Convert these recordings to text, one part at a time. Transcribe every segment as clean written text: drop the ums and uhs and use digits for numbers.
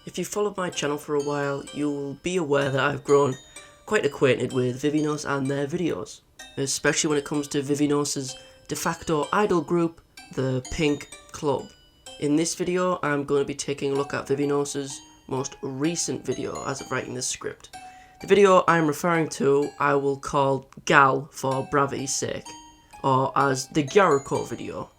If you followed my channel for a while, you'll be aware that I've grown quite acquainted with Vivinos and their videos, especially when it comes to Vivinos' de facto idol group, the Pink Club. In this video, I'm going to be taking a look at Vivinos' most recent video as of writing this script. The video I'm referring to, I will call GAL for brevity's sake, or as the Jericho video.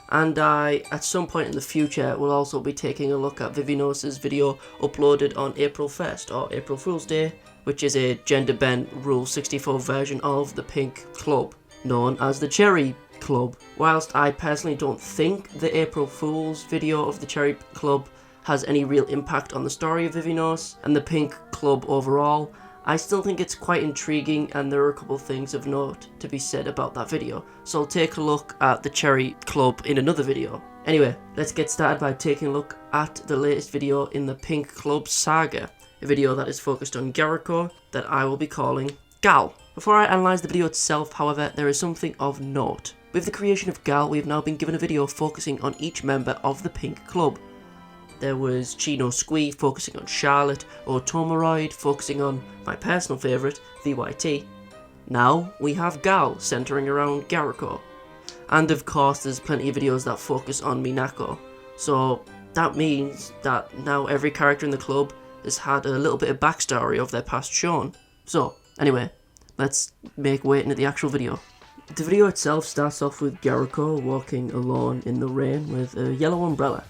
And I, at some point in the future, will also be taking a look at Vivinos' video uploaded on April 1st, or April Fool's Day, which is a gender-bent Rule 64 version of the Pink Club, known as the Cherry Club. Whilst I personally don't think the April Fool's video of the Cherry Club has any real impact on the story of Vivinos and the Pink Club overall, I still think it's quite intriguing, and there are a couple of things of note to be said about that video, so I'll take a look at the Cherry Club in another video. Anyway, let's get started by taking a look at the latest video in the Pink Club saga, a video that is focused on Jericho that I will be calling GAL. Before I analyse the video itself, however, there is something of note. With the creation of GAL, we have now been given a video focusing on each member of the Pink Club. There was Chino Squee focusing on Charlotte, or Tomoroid focusing on my personal favourite, VYT. Now we have GAL centering around Jericho. And of course there's plenty of videos that focus on Minako. So that means that now every character in the club has had a little bit of backstory of their past shown. So anyway, let's make way into the actual video. The video itself starts off with Jericho walking alone in the rain with a yellow umbrella,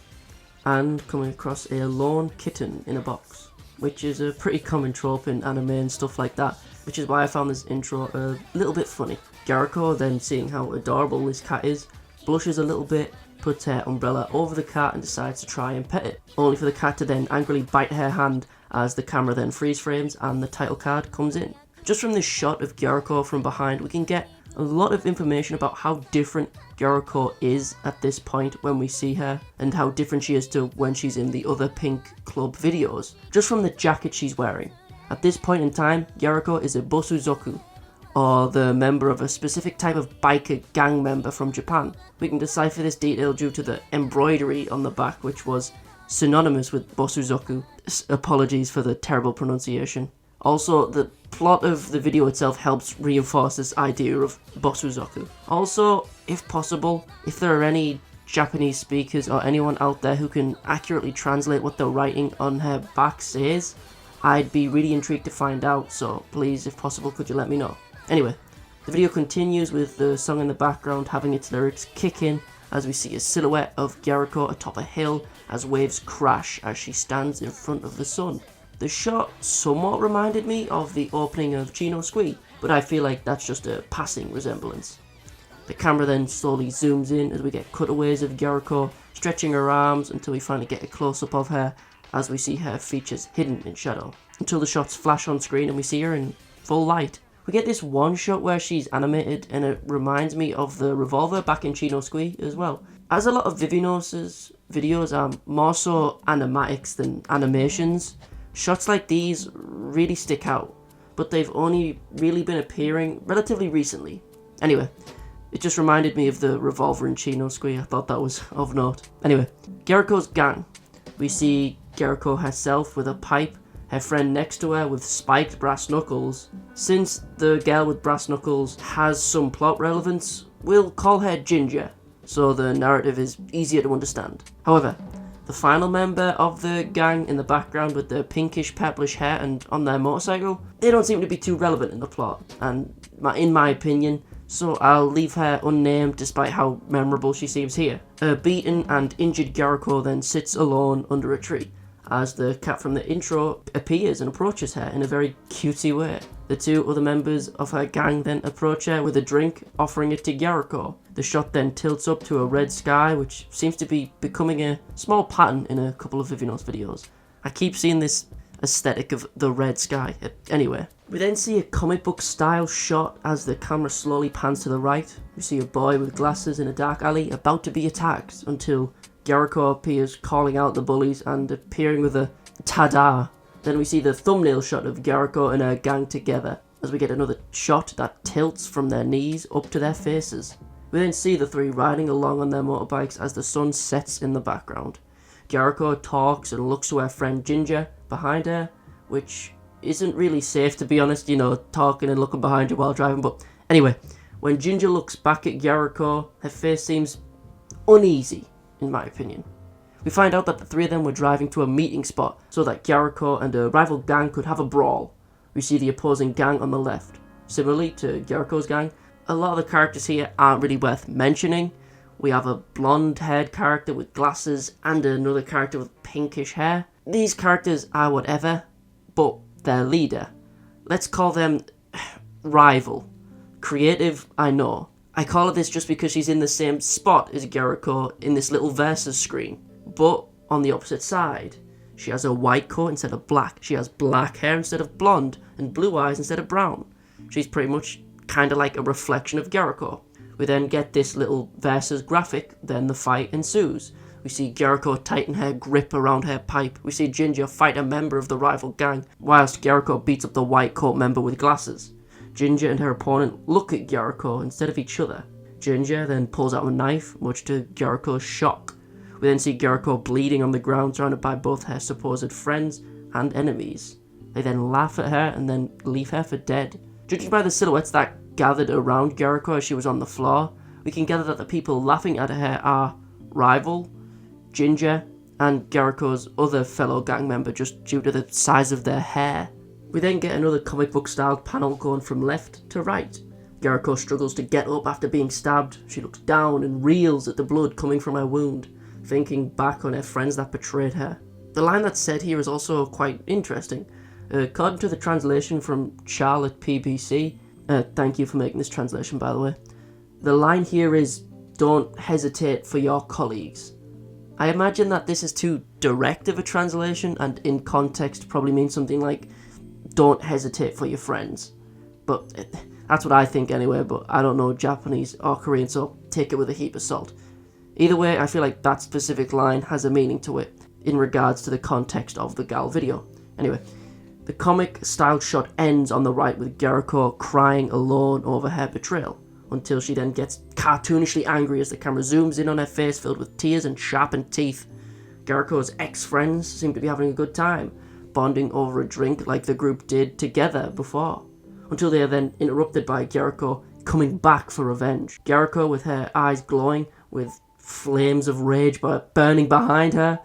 and coming across a lone kitten in a box, which is a pretty common trope in anime and stuff like that, which is why I found this intro a little bit funny. Jericho, then seeing how adorable this cat is, blushes a little bit, puts her umbrella over the cat and decides to try and pet it, only for the cat to then angrily bite her hand as the camera then freeze frames and the title card comes in. Just from this shot of Jericho from behind, we can get a lot of information about how different Jericho is at this point when we see her, and how different she is to when she's in the other Pink Club videos, just from the jacket she's wearing. At this point in time, Jericho is a Bosuzoku, or the member of a specific type of biker gang member from Japan. We can decipher this detail due to the embroidery on the back, which was synonymous with Bosuzoku. Apologies for the terrible pronunciation. Also, the plot of the video itself helps reinforce this idea of Bosuzoku. Also, if possible, if there are any Japanese speakers or anyone out there who can accurately translate what the writing on her back says, I'd be really intrigued to find out, so please, if possible, could you let me know. Anyway, the video continues with the song in the background having its lyrics kick in as we see a silhouette of Jericho atop a hill as waves crash as she stands in front of the sun. The shot somewhat reminded me of the opening of Chino Squee, but I feel like that's just a passing resemblance. The camera then slowly zooms in as we get cutaways of Jericho stretching her arms until we finally get a close-up of her as we see her features hidden in shadow, until the shots flash on screen and we see her in full light. We get this one shot where she's animated, and it reminds me of the revolver back in Chino Squee as well. As a lot of Vivinos' videos are more so animatics than animations, shots like these really stick out, but they've only really been appearing relatively recently. Anyway, it just reminded me of the revolver in Chino Squee. I thought that was of note. Anyway, Jericho's gang. We see Jericho herself with a pipe, her friend next to her with spiked brass knuckles. Since the girl with brass knuckles has some plot relevance, we'll call her Ginger, so the narrative is easier to understand. However, the final member of the gang in the background with the pinkish purplish hair and on their motorcycle, they don't seem to be too relevant in the plot, and in my opinion, so I'll leave her unnamed despite how memorable she seems here. A beaten and injured Jericho then sits alone under a tree as the cat from the intro appears and approaches her in a very cutesy way. The two other members of her gang then approach her with a drink, offering it to Jericho. The shot then tilts up to a red sky, which seems to be becoming a small pattern in a couple of Vivinos videos. I keep seeing this aesthetic of the red sky. Anyway, we then see a comic book style shot as the camera slowly pans to the right. We see a boy with glasses in a dark alley about to be attacked until Jericho appears calling out the bullies and appearing with a tada. Then we see the thumbnail shot of Jericho and her gang together as we get another shot that tilts from their knees up to their faces. We then see the three riding along on their motorbikes as the sun sets in the background. Jericho talks and looks to her friend Ginger behind her, which isn't really safe, to be honest, you know, talking and looking behind you while driving. But anyway, when Ginger looks back at Jericho, her face seems uneasy, in my opinion. We find out that the three of them were driving to a meeting spot so that Jericho and a rival gang could have a brawl. We see the opposing gang on the left. Similarly to Jericho's gang, a lot of the characters here aren't really worth mentioning. We have a blonde-haired character with glasses and another character with pinkish hair. These characters are whatever, but their leader, let's call them rival. Creative, I know. I call it this just because she's in the same spot as Jericho in this little versus screen, but on the opposite side. She has a white coat instead of black. She has black hair instead of blonde and blue eyes instead of brown. She's pretty much kind of like a reflection of Jericho. We then get this little versus graphic, then the fight ensues. We see Jericho tighten her grip around her pipe. We see Ginger fight a member of the rival gang, whilst Jericho beats up the white coat member with glasses. Ginger and her opponent look at Jericho instead of each other. Ginger then pulls out a knife, much to Jericho's shock. We then see Jericho bleeding on the ground, surrounded by both her supposed friends and enemies. They then laugh at her and then leave her for dead. Judging by the silhouettes that gathered around Jericho as she was on the floor, we can gather that the people laughing at her are Rival, Ginger, and Jericho's other fellow gang member, just due to the size of their hair. We then get another comic book styled panel going from left to right. Jericho struggles to get up after being stabbed. She looks down and reels at the blood coming from her wound, thinking back on her friends that betrayed her. The line that's said here is also quite interesting. According to the translation from Charlotte PBC, thank you for making this translation, by the way, the line here is, "Don't hesitate for your colleagues." I imagine that this is too direct of a translation, and in context probably means something like, "Don't hesitate for your friends." But that's what I think anyway, but I don't know Japanese or Korean, so take it with a heap of salt. Either way, I feel like that specific line has a meaning to it in regards to the context of the GAL video. Anyway, the comic style shot ends on the right with Jericho crying alone over her betrayal, until she then gets cartoonishly angry as the camera zooms in on her face filled with tears and sharpened teeth. Jericho's ex-friends seem to be having a good time, bonding over a drink like the group did together before, until they are then interrupted by Jericho coming back for revenge. Jericho, with her eyes glowing with flames of rage burning behind her,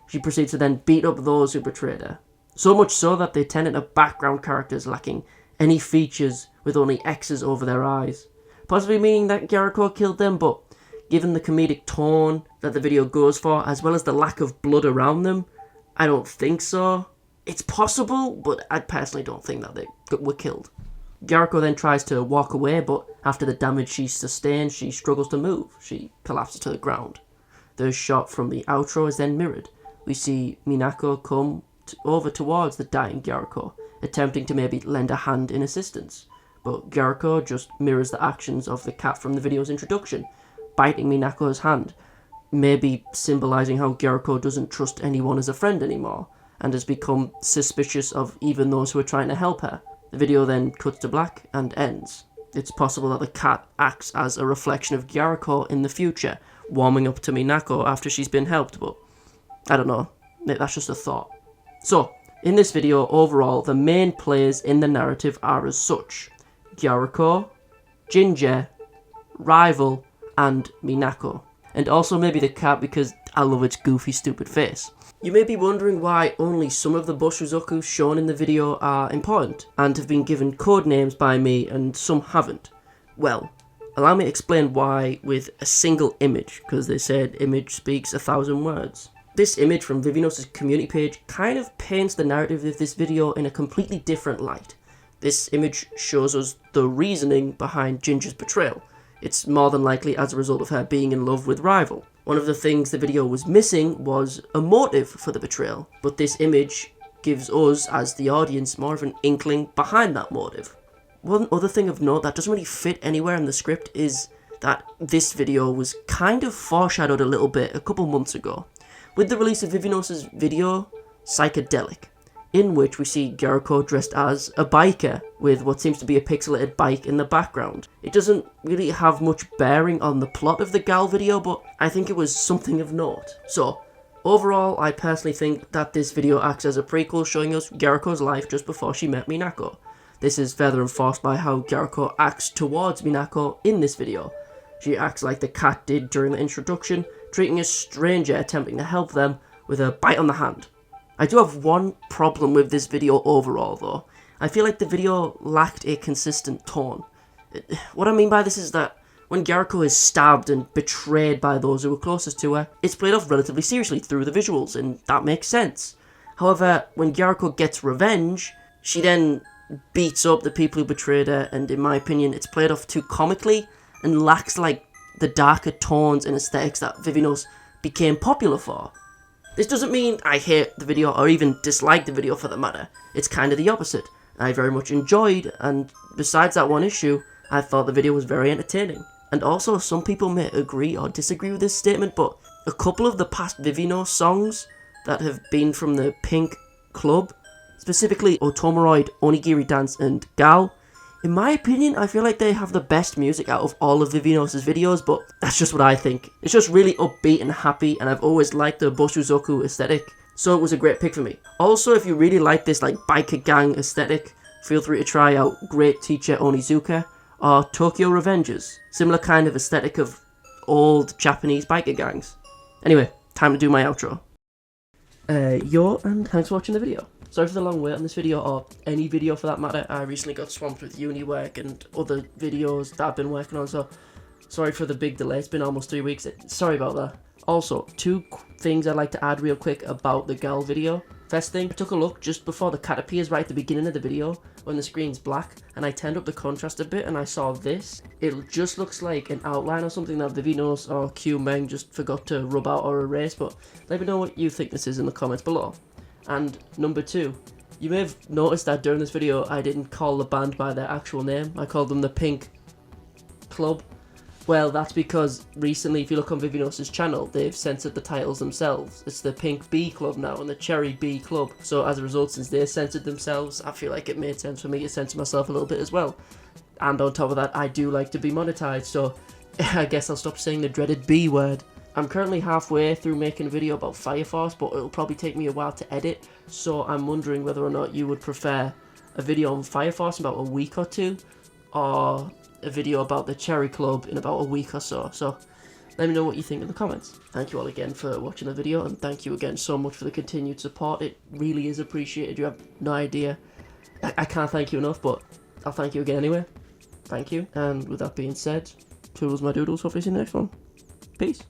she proceeds to then beat up those who betrayed her. So much so that they turn into background characters lacking any features, with only X's over their eyes. Possibly meaning that Jericho killed them, but given the comedic tone that the video goes for, as well as the lack of blood around them, I don't think so. It's possible, but I personally don't think that they were killed. Jericho then tries to walk away, but after the damage she sustained, she struggles to move. She collapses to the ground. The shot from the outro is then mirrored. We see Minako come over towards the dying Jericho, attempting to maybe lend a hand in assistance. But Jericho just mirrors the actions of the cat from the video's introduction, biting Minako's hand, maybe symbolising how Jericho doesn't trust anyone as a friend anymore, and has become suspicious of even those who are trying to help her. The video then cuts to black and ends. It's possible that the cat acts as a reflection of Jericho in the future, warming up to Minako after she's been helped, but I don't know, that's just a thought. So, in this video, overall, the main players in the narrative are as such: Jericho, Ginger, Rival, and Minako. And also maybe the cat, because I love its goofy, stupid face. You may be wondering why only some of the Bushizoku shown in the video are important, and have been given code names by me and some haven't. Well, allow me to explain why with a single image, because they said image speaks 1,000 words. This image from Vivinos' community page kind of paints the narrative of this video in a completely different light. This image shows us the reasoning behind Ginger's betrayal. It's more than likely as a result of her being in love with Rival. One of the things the video was missing was a motive for the betrayal, but this image gives us, as the audience, more of an inkling behind that motive. One other thing of note that doesn't really fit anywhere in the script is that this video was kind of foreshadowed a little bit a couple months ago, with the release of Vivinos' video, Psychedelic, in which we see Jericho dressed as a biker with what seems to be a pixelated bike in the background. It doesn't really have much bearing on the plot of the GAL video, but I think it was something of note. So, Overall, I personally think that this video acts as a prequel showing us Gyariko's life just before she met Minako. This is further enforced by how Gyariko acts towards Minako in this video. She acts like the cat did during the introduction, treating a stranger attempting to help them with a bite on the hand. I do have one problem with this video overall though. I feel like the video lacked a consistent tone. What I mean by this is that when Gyariko is stabbed and betrayed by those who were closest to her, it's played off relatively seriously through the visuals, and that makes sense. However, when Gyariko gets revenge, she then beats up the people who betrayed her, and in my opinion, it's played off too comically and lacks like the darker tones and aesthetics that Vivinos became popular for. This doesn't mean I hate the video or even dislike the video for that matter. It's kind of the opposite. I very much enjoyed, and besides that one issue, I thought the video was very entertaining. And also, some people may agree or disagree with this statement, but a couple of the past Vivinos songs that have been from the Pink Club, specifically Otomoroid, Onigiri Dance, and Gal, in my opinion, I feel like they have the best music out of all of Vivinos' videos, but that's just what I think. It's just really upbeat and happy, and I've always liked the Boshuzoku aesthetic, so it was a great pick for me. Also, if you really like this like biker gang aesthetic, feel free to try out Great Teacher Onizuka or Tokyo Revengers. Similar kind of aesthetic of old Japanese biker gangs. Anyway, time to do my outro. And thanks for watching the video. Sorry for the long wait on this video, or any video for that matter. I recently got swamped with uni work and other videos that I've been working on, so sorry for the big delay. It's been almost 3 weeks. Sorry about that. Also, two things I'd like to add real quick about the GAL video. First thing, I took a look just before the cat appears right at the beginning of the video when the screen's black, and I turned up the contrast a bit and I saw this. It just looks like an outline or something that Vivinos or Q Meng just forgot to rub out or erase, but let me know what you think this is in the comments below. And number two, you may have noticed that during this video I didn't call the band by their actual name. I called them the Pink Club. Well, that's because recently, if you look on Vivinos' channel, they've censored the titles themselves. It's the Pink B Club now and the Cherry B Club. So as a result, since they censored themselves, I feel like it made sense for me to censor myself a little bit as well. And on top of that, I do like to be monetized, so I guess I'll stop saying the dreaded B word. I'm currently halfway through making a video about Fire Force, but it'll probably take me a while to edit, so I'm wondering whether or not you would prefer a video on Fire Force in about a week or two, or a video about the Cherry Club in about a week or so. So let me know what you think in the comments. Thank you all again for watching the video, and thank you again so much for the continued support. It really is appreciated. You have no idea. I can't thank you enough, but I'll thank you again anyway. Thank you. And with that being said, toodles my doodles. Hopefully see you in the next one. Peace.